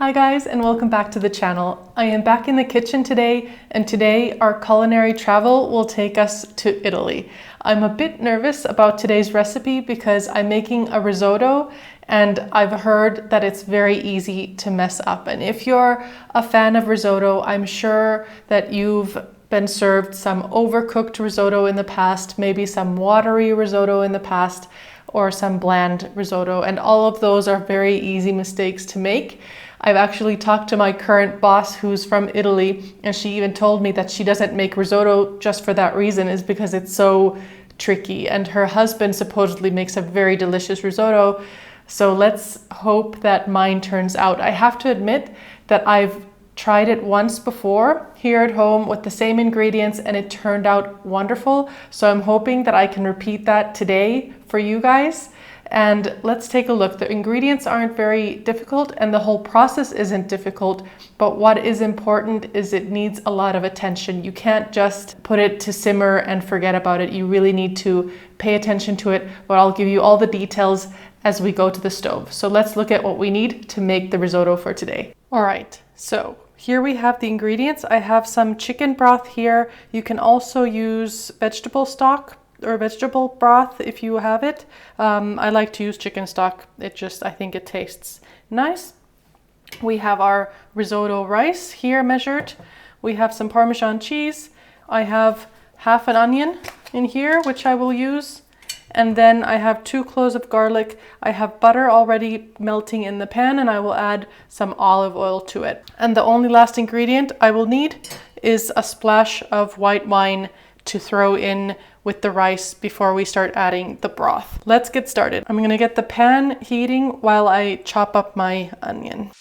Hi guys, and welcome back to the channel. I am back in the kitchen today, and today our culinary travel will take us to Italy. I'm a bit nervous about today's recipe because I'm making a risotto and I've heard that it's very easy to mess up. And if you're a fan of risotto, I'm sure that you've been served some overcooked risotto in the past, maybe some watery risotto in the past, or some bland risotto, and all of those are very easy mistakes to make. I've actually talked to my current boss who's from Italy, and she even told me that she doesn't make risotto just for that reason, is because it's so tricky. And her husband supposedly makes a very delicious risotto. So let's hope that mine turns out. I have to admit that I've tried it once before here at home with the same ingredients and it turned out wonderful. So I'm hoping that I can repeat that today for you guys. And let's take a look. The ingredients aren't very difficult and the whole process isn't difficult, but what is important is it needs a lot of attention. You can't just put it to simmer and forget about it. You really need to pay attention to it, but I'll give you all the details as we go to the stove. So let's look at what we need to make the risotto for today. All right, so here we have the ingredients. I have some chicken broth here. You can also use vegetable stock or vegetable broth if you have it. I like to use chicken stock. I think it tastes nice. We have our risotto rice here measured. We have some Parmesan cheese. I have half an onion in here, which I will use. And then I have 2 cloves of garlic. I have butter already melting in the pan and I will add some olive oil to it. And the only last ingredient I will need is a splash of white wine to throw in with the rice before we start adding the broth. Let's get started. I'm gonna get the pan heating while I chop up my onion.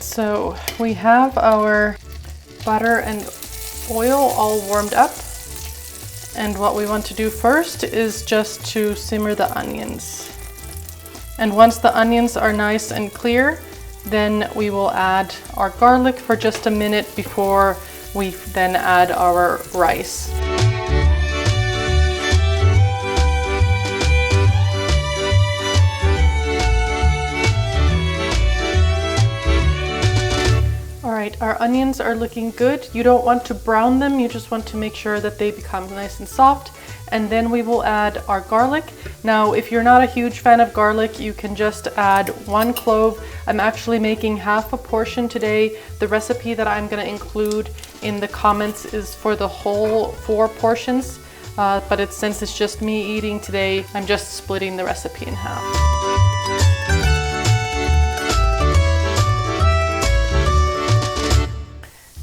So we have our butter and oil all warmed up. And what we want to do first is just to simmer the onions. And once the onions are nice and clear, then we will add our garlic for just a minute before we then add our rice. Our onions are looking good. You don't want to brown them, you just want to make sure that they become nice and soft. And then we will add our garlic. Now, if you're not a huge fan of garlic, you can just add 1 clove. I'm actually making half a portion today. The recipe that I'm gonna include in the comments is for the whole 4 portions, but since it's just me eating today, I'm just splitting the recipe in half.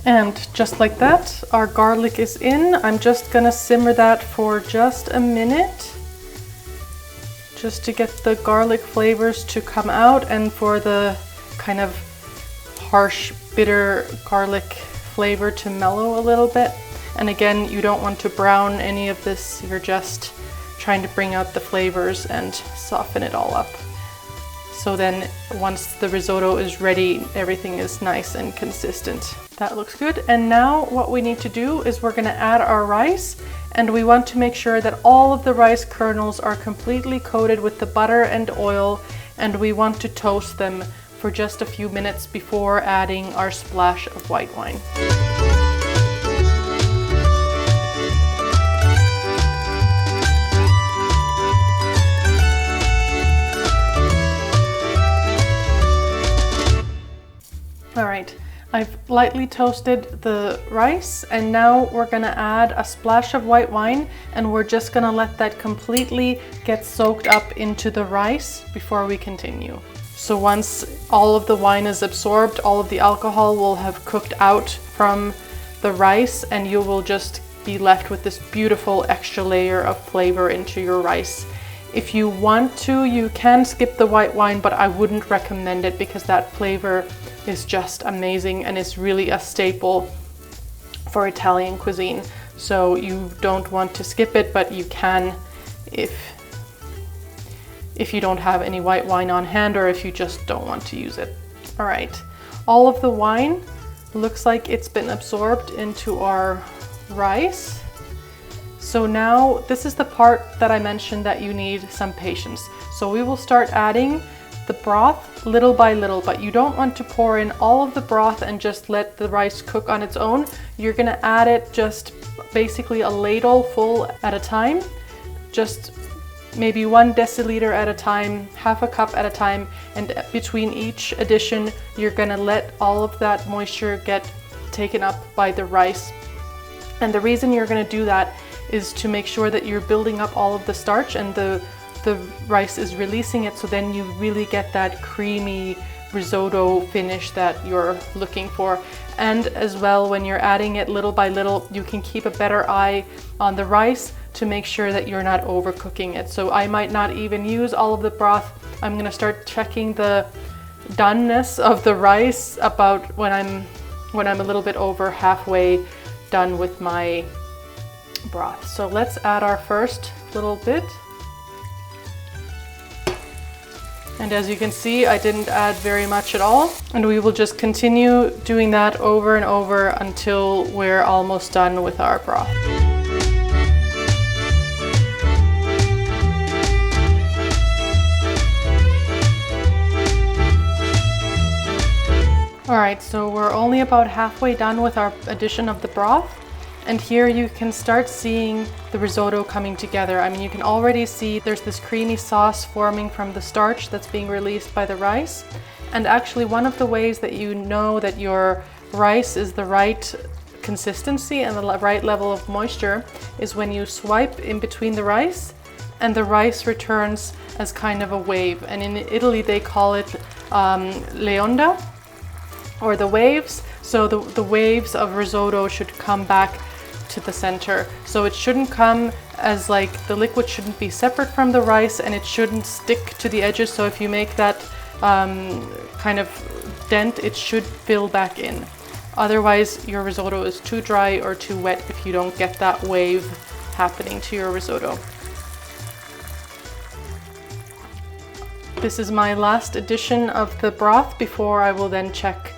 And just like that, our garlic is in. I'm just gonna simmer that for just a minute, just to get the garlic flavors to come out and for the kind of harsh, bitter garlic flavor to mellow a little bit. And again, you don't want to brown any of this. You're just trying to bring out the flavors and soften it all up. So then once the risotto is ready, everything is nice and consistent. That looks good. And now what we need to do is we're gonna add our rice, and we want to make sure that all of the rice kernels are completely coated with the butter and oil, and we want to toast them for just a few minutes before adding our splash of white wine. All right, I've lightly toasted the rice, and now we're gonna add a splash of white wine, and we're just gonna let that completely get soaked up into the rice before we continue. So once all of the wine is absorbed, all of the alcohol will have cooked out from the rice, and you will just be left with this beautiful extra layer of flavor into your rice. If you want to, you can skip the white wine, but I wouldn't recommend it because that flavor is just amazing and it's really a staple for Italian cuisine. So you don't want to skip it, but you can if you don't have any white wine on hand, or if you just don't want to use it. All right, all of the wine looks like it's been absorbed into our rice. So now this is the part that I mentioned that you need some patience. So we will start adding the broth little by little, but you don't want to pour in all of the broth and just let the rice cook on its own. You're gonna add it just basically a ladle full at a time, just maybe 1 deciliter at a time, half a cup at a time, and between each addition, you're gonna let all of that moisture get taken up by the rice. And the reason you're gonna do that is to make sure that you're building up all of the starch and the rice is releasing it, so then you really get that creamy risotto finish that you're looking for. And as well, when you're adding it little by little, you can keep a better eye on the rice to make sure that you're not overcooking it. So I might not even use all of the broth. I'm gonna start checking the doneness of the rice about when I'm a little bit over halfway done with my broth. So let's add our first little bit. And as you can see, I didn't add very much at all. And we will just continue doing that over and over until we're almost done with our broth. All right, so we're only about halfway done with our addition of the broth. And here you can start seeing the risotto coming together. I mean, you can already see there's this creamy sauce forming from the starch that's being released by the rice. And actually, one of the ways that you know that your rice is the right consistency and the right level of moisture is when you swipe in between the rice and the rice returns as kind of a wave. And in Italy, they call it leonda, or the waves. So the waves of risotto should come back to the center. So it shouldn't come as like, the liquid shouldn't be separate from the rice, and it shouldn't stick to the edges. So if you make that kind of dent, it should fill back in. Otherwise, your risotto is too dry or too wet if you don't get that wave happening to your risotto. This is my last addition of the broth before I will then check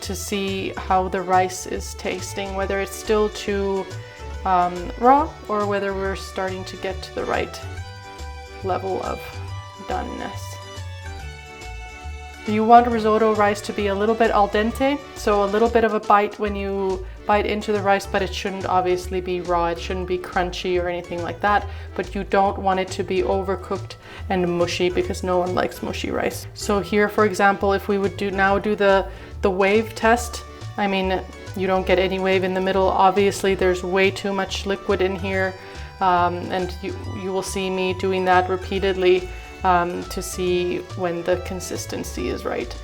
to see how the rice is tasting, whether it's still too raw or whether we're starting to get to the right level of doneness. You want risotto rice to be a little bit al dente, so a little bit of a bite when you bite into the rice, but it shouldn't obviously be raw, it shouldn't be crunchy or anything like that, but you don't want it to be overcooked and mushy, because no one likes mushy rice. So here, for example, if we would do the wave test, I mean, you don't get any wave in the middle. Obviously, there's way too much liquid in here, and you will see me doing that repeatedly to see when the consistency is right.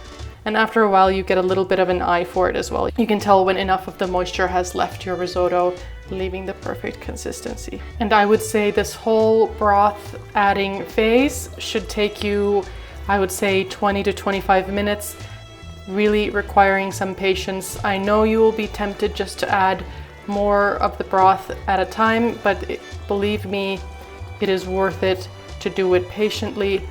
And after a while, you get a little bit of an eye for it as well. You can tell when enough of the moisture has left your risotto, leaving the perfect consistency. And I would say this whole broth adding phase should take you, I would say, 20 to 25 minutes, really requiring some patience. I know you will be tempted just to add more of the broth at a time, but believe me, it is worth it to do it patiently.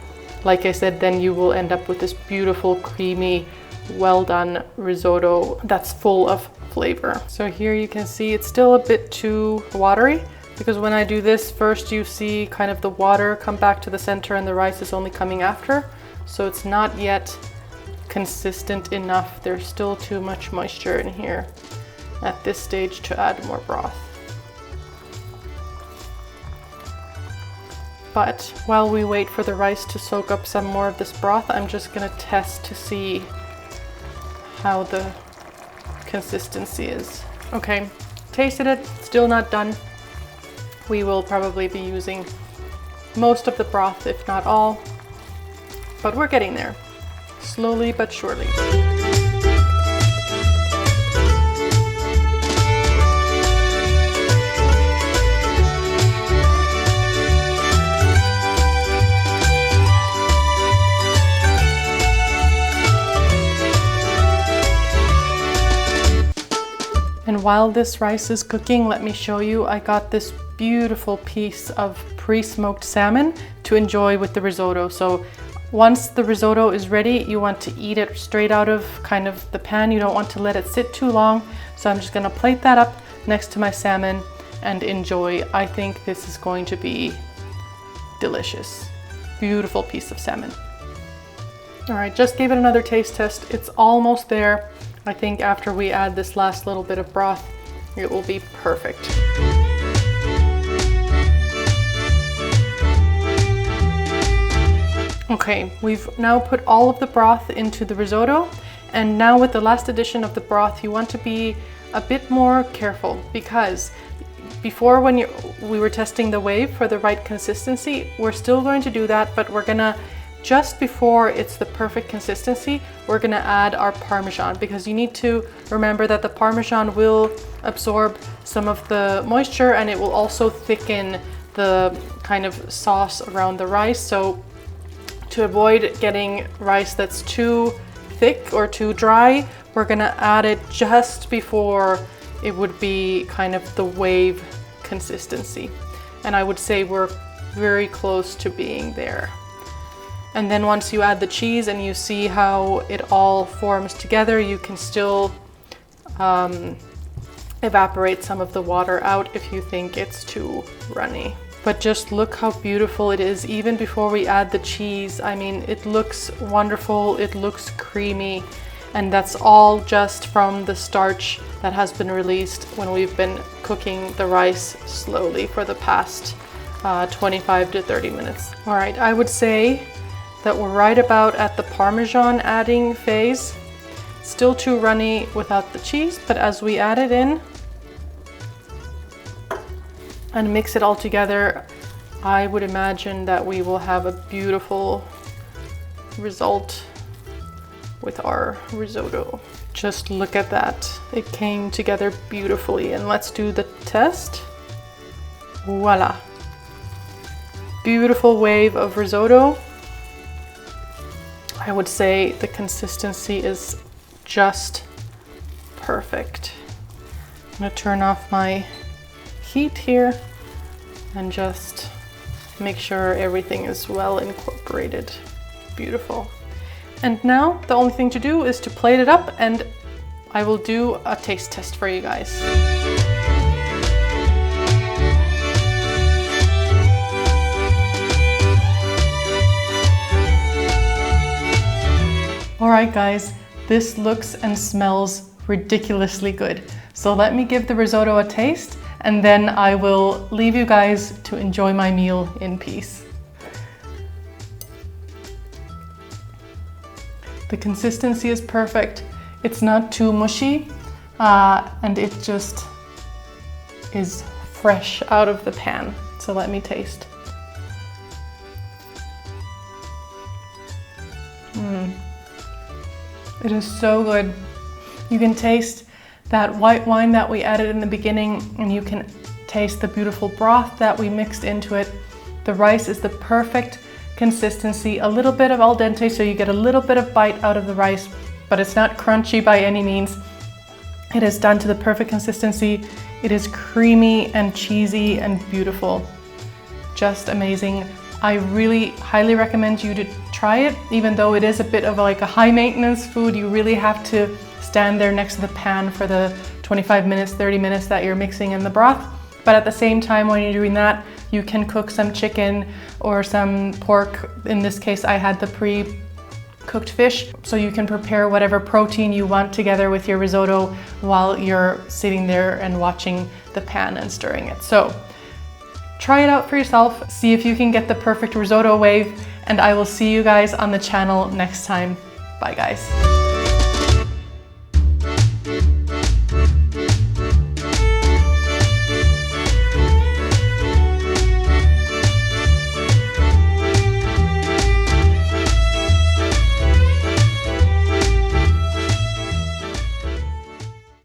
Like I said, then you will end up with this beautiful, creamy, well done risotto that's full of flavor. So here you can see it's still a bit too watery, because when I do this, first you see kind of the water come back to the center and the rice is only coming after. So it's not yet consistent enough. There's still too much moisture in here at this stage to add more broth. But while we wait for the rice to soak up some more of this broth, I'm just gonna test to see how the consistency is. Okay, tasted it, still not done. We will probably be using most of the broth, if not all, but we're getting there, slowly but surely. And while this rice is cooking, let me show you, I got this beautiful piece of pre-smoked salmon to enjoy with the risotto. So once the risotto is ready, you want to eat it straight out of kind of the pan. You don't want to let it sit too long. So I'm just gonna plate that up next to my salmon and enjoy. I think this is going to be delicious. Beautiful piece of salmon. All right, just gave it another taste test. It's almost there. I think after we add this last little bit of broth, it will be perfect. Okay, we've now put all of the broth into the risotto, and now with the last addition of the broth, you want to be a bit more careful, because before when we were testing the wave for the right consistency, we're still going to do that, but we're gonna, just before it's the perfect consistency, we're gonna add our Parmesan, because you need to remember that the Parmesan will absorb some of the moisture and it will also thicken the kind of sauce around the rice. So to avoid getting rice that's too thick or too dry, we're gonna add it just before it would be kind of the wave consistency. And I would say we're very close to being there. And then once you add the cheese and you see how it all forms together, you can still evaporate some of the water out if you think it's too runny. But just look how beautiful it is, even before we add the cheese. I mean, it looks wonderful, it looks creamy, and that's all just from the starch that has been released when we've been cooking the rice slowly for the past 25 to 30 minutes. All right, I would say that we're right about at the Parmesan adding phase. Still too runny without the cheese, but as we add it in and mix it all together, I would imagine that we will have a beautiful result with our risotto. Just look at that. It came together beautifully, and let's do the test. Voila. Beautiful wave of risotto. I would say the consistency is just perfect. I'm gonna turn off my heat here and just make sure everything is well incorporated. Beautiful. And now the only thing to do is to plate it up, and I will do a taste test for you guys. All right guys, this looks and smells ridiculously good. So let me give the risotto a taste, and then I will leave you guys to enjoy my meal in peace. The consistency is perfect. It's not too mushy, and it just is fresh out of the pan. So let me taste. It is so good. You can taste that white wine that we added in the beginning, and you can taste the beautiful broth that we mixed into it. The rice is the perfect consistency, a little bit of al dente, so you get a little bit of bite out of the rice, but it's not crunchy by any means. It is done to the perfect consistency. It is creamy and cheesy and beautiful. Just amazing. I really highly recommend you to try it, even though it is a bit of like a high maintenance food. You really have to stand there next to the pan for the 25 minutes, 30 minutes that you're mixing in the broth. But at the same time, when you're doing that, you can cook some chicken or some pork. In this case, I had the pre-cooked fish. So you can prepare whatever protein you want together with your risotto while you're sitting there and watching the pan and stirring it. So try it out for yourself. See if you can get the perfect risotto wave, and I will see you guys on the channel next time. Bye guys.